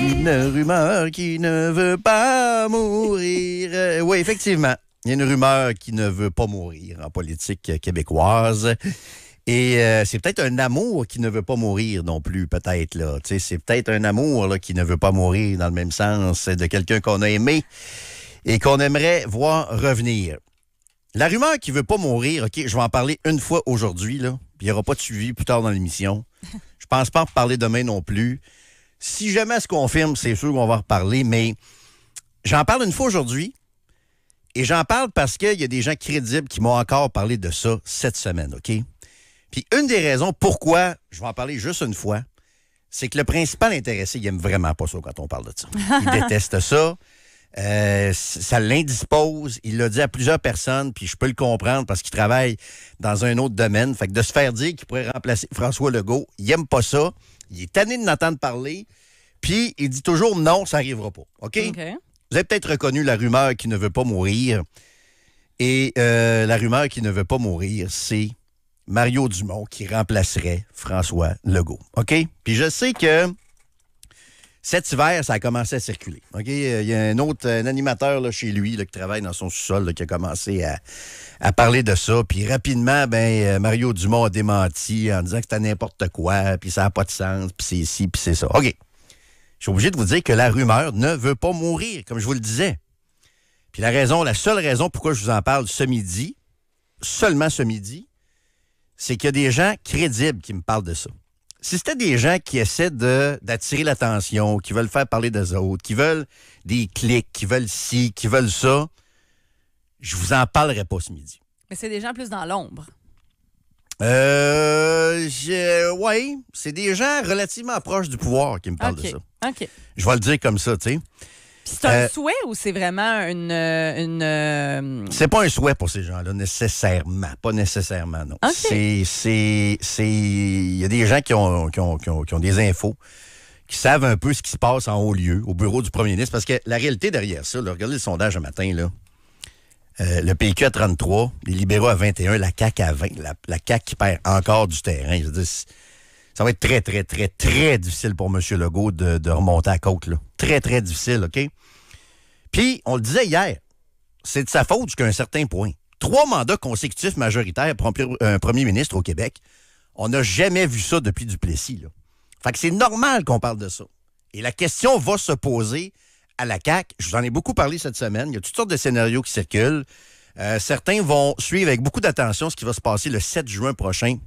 Une rumeur qui ne veut pas mourir. Oui, effectivement. Il y a une rumeur qui ne veut pas mourir en politique québécoise. Et c'est peut-être un amour qui ne veut pas mourir non plus, peut-être. Là. C'est peut-être un amour là, qui ne veut pas mourir dans le même sens de quelqu'un qu'on a aimé et qu'on aimerait voir revenir. La rumeur qui ne veut pas mourir, OK, je vais en parler une fois aujourd'hui, là, puis il n'y aura pas de suivi plus tard dans l'émission. Je pense pas en parler demain non plus. Si jamais elle se confirme, c'est sûr qu'on va en reparler, mais j'en parle une fois aujourd'hui. Et j'en parle parce qu'il y a des gens crédibles qui m'ont encore parlé de ça cette semaine, OK? Puis une des raisons pourquoi je vais en parler juste une fois, c'est que le principal intéressé, il aime vraiment pas ça quand on parle de ça. Il déteste ça. Ça l'indispose. Il l'a dit à plusieurs personnes, puis je peux le comprendre parce qu'il travaille dans un autre domaine. Fait que de se faire dire qu'il pourrait remplacer François Legault, il aime pas ça. Il est tanné de n'entendre parler. Puis il dit toujours non, ça n'arrivera pas. OK? Vous avez peut-être reconnu la rumeur qui ne veut pas mourir. Et la rumeur qui ne veut pas mourir, c'est Mario Dumont qui remplacerait François Legault. OK? Puis je sais que cet hiver, ça a commencé à circuler. OK? Il y a un animateur là, chez lui là, qui travaille dans son sous-sol là, qui a commencé à parler de ça. Puis rapidement, Mario Dumont a démenti en disant que c'était n'importe quoi, puis ça n'a pas de sens, puis c'est ici, puis c'est ça. OK. Je suis obligé de vous dire que la rumeur ne veut pas mourir, comme je vous le disais. Puis la seule raison pourquoi je vous en parle ce midi, seulement ce midi, c'est qu'il y a des gens crédibles qui me parlent de ça. Si c'était des gens qui essaient d'attirer l'attention, qui veulent faire parler d'eux autres, qui veulent des clics, qui veulent ci, qui veulent ça, je vous en parlerai pas ce midi. Mais c'est des gens plus dans l'ombre. Oui, c'est des gens relativement proches du pouvoir qui me parlent de ça. OK. Je vais le dire comme ça, tu sais. Puis c'est un souhait ou c'est vraiment une... C'est pas un souhait pour ces gens-là, nécessairement. Pas nécessairement, non. Okay. Il y a des gens qui ont des infos, qui savent un peu ce qui se passe en haut lieu, au bureau du premier ministre, parce que la réalité derrière ça, là, regardez le sondage un matin, là. Le PQ à 33, les libéraux à 21, la CAQ à 20. La CAQ qui perd encore du terrain. Je veux dire, ça va être très, très, très, très difficile pour M. Legault de remonter à la côte. Là. Très, très difficile, OK? Puis, on le disait hier, c'est de sa faute jusqu'à un certain point. 3 mandats consécutifs majoritaires pour un premier ministre au Québec. On n'a jamais vu ça depuis Duplessis. Là. Fait que c'est normal qu'on parle de ça. Et la question va se poser à la CAQ. Je vous en ai beaucoup parlé cette semaine. Il y a toutes sortes de scénarios qui circulent. Certains vont suivre avec beaucoup d'attention ce qui va se passer le 7 juin prochain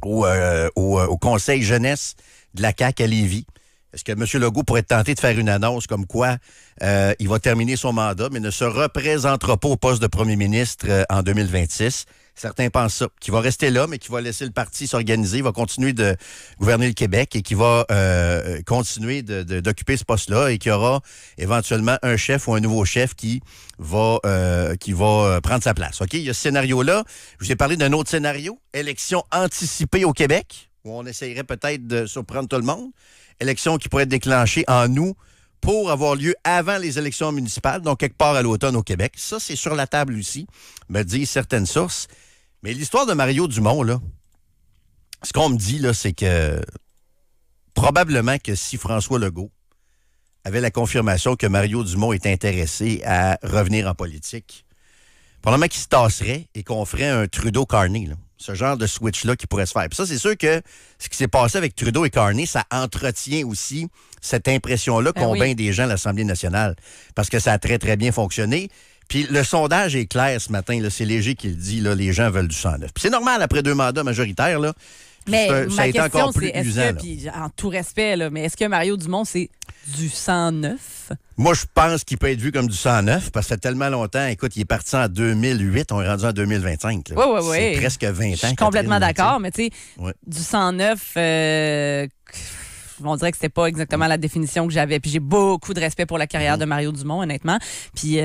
au Conseil jeunesse de la CAQ à Lévis. Est-ce que M. Legault pourrait tenter de faire une annonce comme quoi il va terminer son mandat, mais ne se représentera pas au poste de premier ministre en 2026? Certains pensent ça, qu'il va rester là, mais qu'il va laisser le parti s'organiser, il va continuer de gouverner le Québec et qu'il va continuer d'occuper ce poste-là et qu'il y aura éventuellement un chef ou un nouveau chef qui va prendre sa place. OK? Il y a ce scénario-là. Je vous ai parlé d'un autre scénario, élection anticipée au Québec, où on essayerait peut-être de surprendre tout le monde. Élection qui pourrait être déclenchée en août pour avoir lieu avant les élections municipales, donc quelque part à l'automne au Québec. Ça, c'est sur la table aussi, me disent certaines sources. Mais l'histoire de Mario Dumont, là, ce qu'on me dit, là, c'est que probablement que si François Legault avait la confirmation que Mario Dumont est intéressé à revenir en politique, probablement qu'il se tasserait et qu'on ferait un Trudeau-Carney, là. Ce genre de switch-là qui pourrait se faire. Puis ça, c'est sûr que ce qui s'est passé avec Trudeau et Carney, ça entretient aussi cette impression-là qu'ont bien des gens à l'Assemblée nationale. Parce que ça a très, très bien fonctionné. Puis le sondage est clair ce matin. Là, c'est Léger qui le dit. Là, les gens veulent du 109. Puis c'est normal après 2 mandats majoritaires. Là. Mais ça a été encore plus usant. Puis en tout respect, là, mais est-ce que Mario Dumont, c'est du 109? Moi, je pense qu'il peut être vu comme du 109 parce que ça fait tellement longtemps. Écoute, il est parti en 2008, on est rendu en 2025. Oui. C'est presque 20 ans. Je suis complètement d'accord, mais tu sais, ouais. Du 109, on dirait que c'était pas exactement la définition que j'avais. Puis j'ai beaucoup de respect pour la carrière de Mario Dumont, honnêtement. Puis,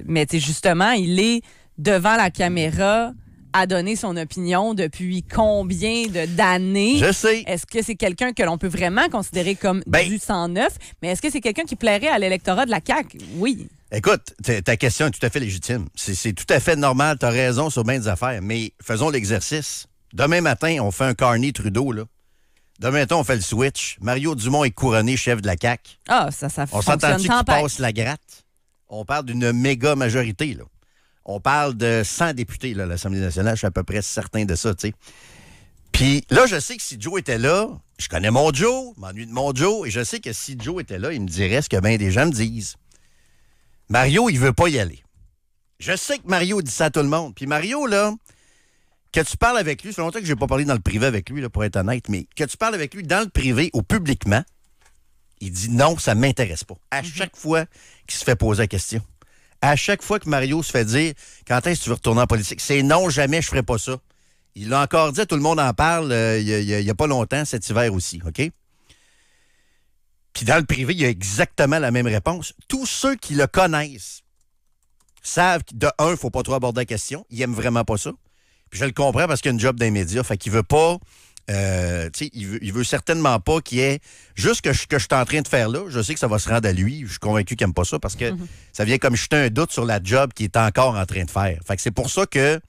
mais tu sais, justement, il est devant la caméra à donner son opinion depuis combien d'années? Je sais. Est-ce que c'est quelqu'un que l'on peut vraiment considérer comme du 109? Mais est-ce que c'est quelqu'un qui plairait à l'électorat de la CAQ? Oui. Écoute, ta question est tout à fait légitime. C'est tout à fait normal. Tu as raison sur bien des affaires. Mais faisons l'exercice. Demain matin, on fait un Carney-Trudeau, là. Demain, on fait le switch. Mario Dumont est couronné chef de la CAQ. Ah, ça On fonctionne s'entend-tu qu'il tempête. passe la gratte? On parle d'une méga majorité, là. On parle de 100 députés, là, à l'Assemblée nationale. Je suis à peu près certain de ça, tu sais. Puis là, je sais que si Joe était là, je connais mon Joe, m'ennuie de mon Joe, et je sais que si Joe était là, il me dirait ce que bien des gens me disent. Mario, il veut pas y aller. Je sais que Mario dit ça à tout le monde. Puis Mario, là, que tu parles avec lui, ça fait longtemps que je n'ai pas parlé dans le privé avec lui, là, pour être honnête, mais que tu parles avec lui dans le privé ou publiquement, il dit non, ça ne m'intéresse pas. À chaque fois qu'il se fait poser la question. À chaque fois que Mario se fait dire quand est-ce que tu veux retourner en politique, c'est non, jamais je ne ferai pas ça. Il l'a encore dit, tout le monde en parle il n'y a pas longtemps, cet hiver aussi, OK? Puis dans le privé, il y a exactement la même réponse. Tous ceux qui le connaissent savent que, de un, il ne faut pas trop aborder la question. Il n'aime vraiment pas ça. Puis je le comprends parce qu'il y a une job dans les médias. Fait qu'il veut pas... il veut certainement pas qu'il y ait juste que je suis en train de faire là. Je sais que ça va se rendre à lui. Je suis convaincu qu'il n'aime pas ça parce que ça vient comme jeter un doute sur la job qu'il est encore en train de faire. Fait que c'est pour ça que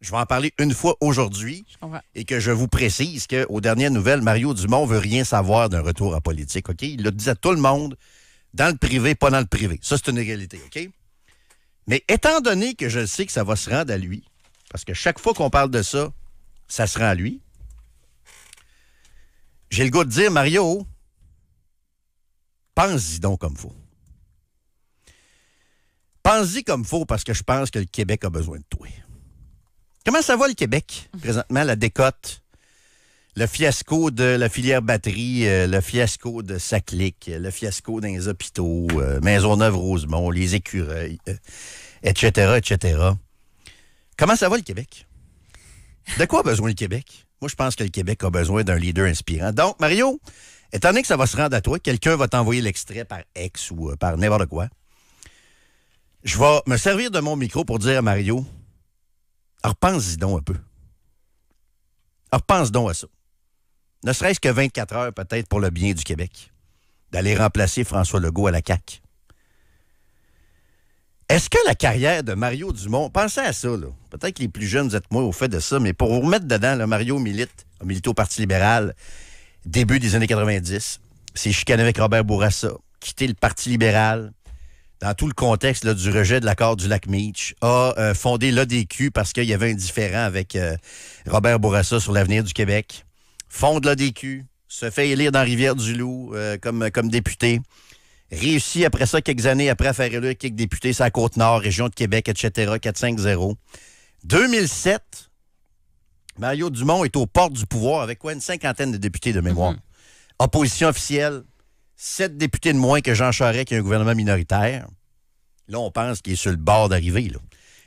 je vais en parler une fois aujourd'hui et que je vous précise qu'aux dernières nouvelles, Mario Dumont veut rien savoir d'un retour en politique. OK? Il le dit à tout le monde, dans le privé, pas dans le privé. Ça, c'est une réalité. OK? Mais étant donné que je sais que ça va se rendre à lui, parce que chaque fois qu'on parle de ça, ça se rend à lui, j'ai le goût de dire, Mario, pense-y donc comme faut. Pense-y comme faut parce que je pense que le Québec a besoin de toi. Comment ça va, le Québec, présentement, la décote, le fiasco de la filière batterie, le fiasco de Saclic, le fiasco dans les hôpitaux, Maisonneuve-Rosemont, les écureuils, etc., etc. Comment ça va, le Québec? De quoi a besoin le Québec? Moi, je pense que le Québec a besoin d'un leader inspirant. Donc, Mario, étant donné que ça va se rendre à toi, quelqu'un va t'envoyer l'extrait par ex ou par n'importe quoi, je vais me servir de mon micro pour dire à Mario, repense-y donc un peu. Repense donc à ça. Ne serait-ce que 24 heures peut-être pour le bien du Québec, d'aller remplacer François Legault à la CAQ. Est-ce que la carrière de Mario Dumont, pensez à ça, là. Peut-être que les plus jeunes, vous êtes moins au fait de ça, mais pour vous remettre dedans, là, Mario a milité au Parti libéral, début des années 90, s'est chicané avec Robert Bourassa, quitté le Parti libéral, dans tout le contexte là, du rejet de l'accord du Lac-Meach, a fondé l'ADQ parce qu'il y avait un différend avec Robert Bourassa sur l'avenir du Québec, fonde l'ADQ, se fait élire dans Rivière-du-Loup comme député, réussit après ça, quelques années après, à faire élire quelques députés sur la Côte-Nord, région de Québec, etc., 4-5-0. 2007, Mario Dumont est aux portes du pouvoir avec quoi? Une cinquantaine de députés de mémoire. Opposition officielle, 7 députés de moins que Jean Charest qui a un gouvernement minoritaire. Là, on pense qu'il est sur le bord d'arriver.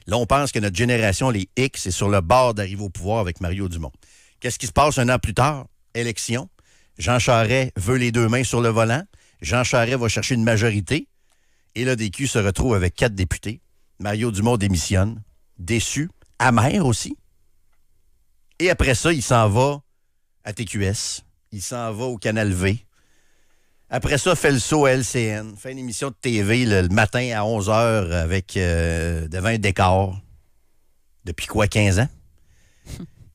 Là, on pense que notre génération, les X, est sur le bord d'arriver au pouvoir avec Mario Dumont. Qu'est-ce qui se passe un an plus tard? Élection. Jean Charest veut les deux mains sur le volant. Jean Charest va chercher une majorité. Et l'ADQ se retrouve avec 4 députés. Mario Dumont démissionne. Déçu. Amer aussi. Et après ça, il s'en va à TQS. Il s'en va au Canal V. Après ça, fait le saut à LCN. Fait une émission de TV le matin à 11h avec devant un décor. Depuis quoi, 15 ans?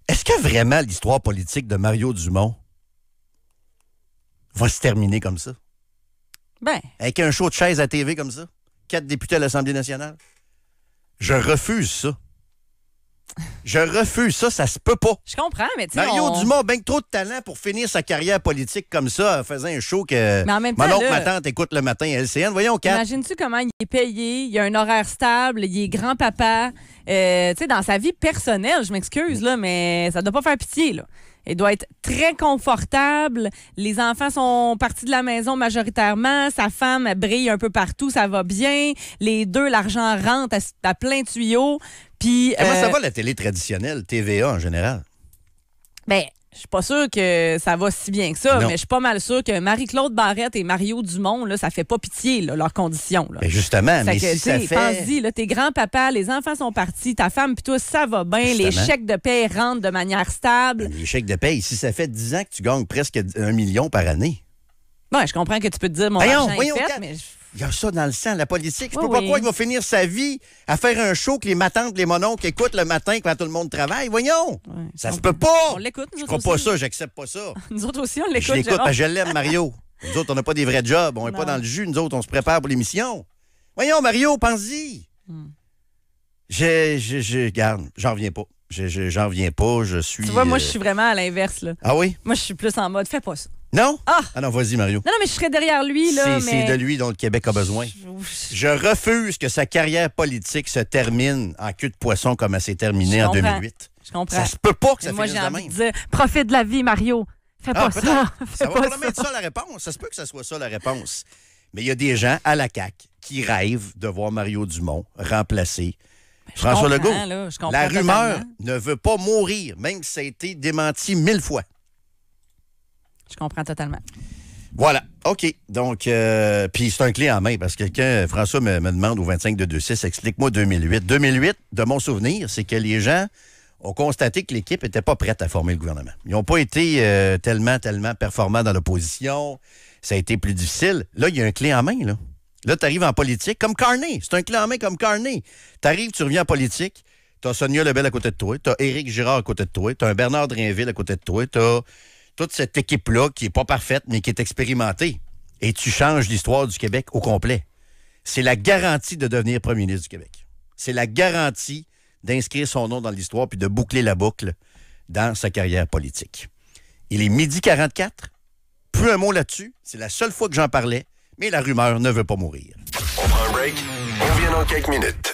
Est-ce que vraiment l'histoire politique de Mario Dumont va se terminer comme ça? Ben. Avec un show de chaise à TV comme ça? 4 députés à l'Assemblée nationale? Je refuse ça. Je refuse ça, ça se peut pas. Je comprends, mais tu sais. Mario Dumont a bien trop de talent pour finir sa carrière politique comme ça, en faisant un show que mais en même temps, mon oncle, ma tante écoute le matin à LCN. Voyons, Kat. Imagines-tu comment il est payé, il a un horaire stable, il est grand-papa. Tu sais, dans sa vie personnelle, je m'excuse, là, mais ça doit pas faire pitié, là. Il doit être très confortable. Les enfants sont partis de la maison majoritairement. Sa femme elle brille un peu partout. Ça va bien. Les deux, l'argent rentre à plein tuyau. Puis, comment ça va la télé traditionnelle, TVA en général? Ben, je suis pas sûre que ça va si bien que ça, Non. mais je suis pas mal sûre que Marie-Claude Barrette et Mario Dumont, là, ça fait pas pitié, là, leurs conditions. Là. Ben justement, mais que, si ça fait... pense-y, là, t'es grand-papa, les enfants sont partis, ta femme puis toi, ça va bien, Justement. les chèques de paie rentrent de manière stable. Les chèques de paye, si ça fait 10 ans que tu gagnes presque 1 million par année, Bon, je comprends que tu peux te dire mon Voyons, argent est fait, Kat. mais... Il y a ça dans le sang, la politique. Je Oui, peux pas oui. croire qu'il va finir sa vie à faire un show que les matantes, les mononcles écoutent le matin quand tout le monde travaille. Voyons! Ouais. Ça se peut pas! On l'écoute, nous Je autres crois pas aussi. ça, j'accepte pas ça. Nous autres aussi, on Je l'écoute. l'écoute Gérard. parce que je l'aime, Mario. Nous autres, on n'a pas des vrais jobs. On n'est pas Non. dans le jus. Nous autres, on se prépare pour l'émission. Voyons, Mario, pense-y. Garde, j'en reviens pas. J'en reviens pas. Je suis. Tu vois, moi, je suis vraiment à l'inverse. Là. Ah oui? Moi, je suis plus en mode, fais pas ça. Non? Ah! Non, vas-y, Mario. Non, mais je serais derrière lui, là, C'est de lui dont le Québec a besoin. Je refuse que sa carrière politique se termine en queue de poisson comme elle s'est terminée Je en comprends. 2008. Je comprends. Ça se peut pas que ça Mais moi, finisse j'ai de envie même. de dire, profite de la vie, Mario. Fais pas ça. peut-être. Fais Ça va pas probablement être ça la réponse. Ça se peut que ça soit ça la réponse. Mais il y a des gens à la CAQ qui rêvent de voir Mario Dumont remplacer François comprends, Legault. là, je comprends La rumeur totalement. ne veut pas mourir, même si ça a été démenti 1000 fois. Je comprends totalement. Voilà. OK. Donc, puis c'est un clé en main parce que quelqu'un, François me demande au 25 de 26, explique-moi 2008. 2008, de mon souvenir, c'est que les gens ont constaté que l'équipe n'était pas prête à former le gouvernement. Ils n'ont pas été tellement performants dans l'opposition. Ça a été plus difficile. Là, il y a un clé en main, là. Là, tu arrives en politique comme Carney. C'est un clé en main comme Carney. Tu arrives, tu reviens en politique, tu as Sonia Lebel à côté de toi, tu as Éric Girard à côté de toi, tu as un Bernard Drinville à côté de toi, tu as toute cette équipe-là qui n'est pas parfaite, mais qui est expérimentée. Et tu changes l'histoire du Québec au complet. C'est la garantie de devenir premier ministre du Québec. C'est la garantie d'inscrire son nom dans l'histoire puis de boucler la boucle dans sa carrière politique. Il est 12h44. Plus un mot là-dessus. C'est la seule fois que j'en parlais, mais la rumeur ne veut pas mourir. On prend un break. On revient dans quelques minutes.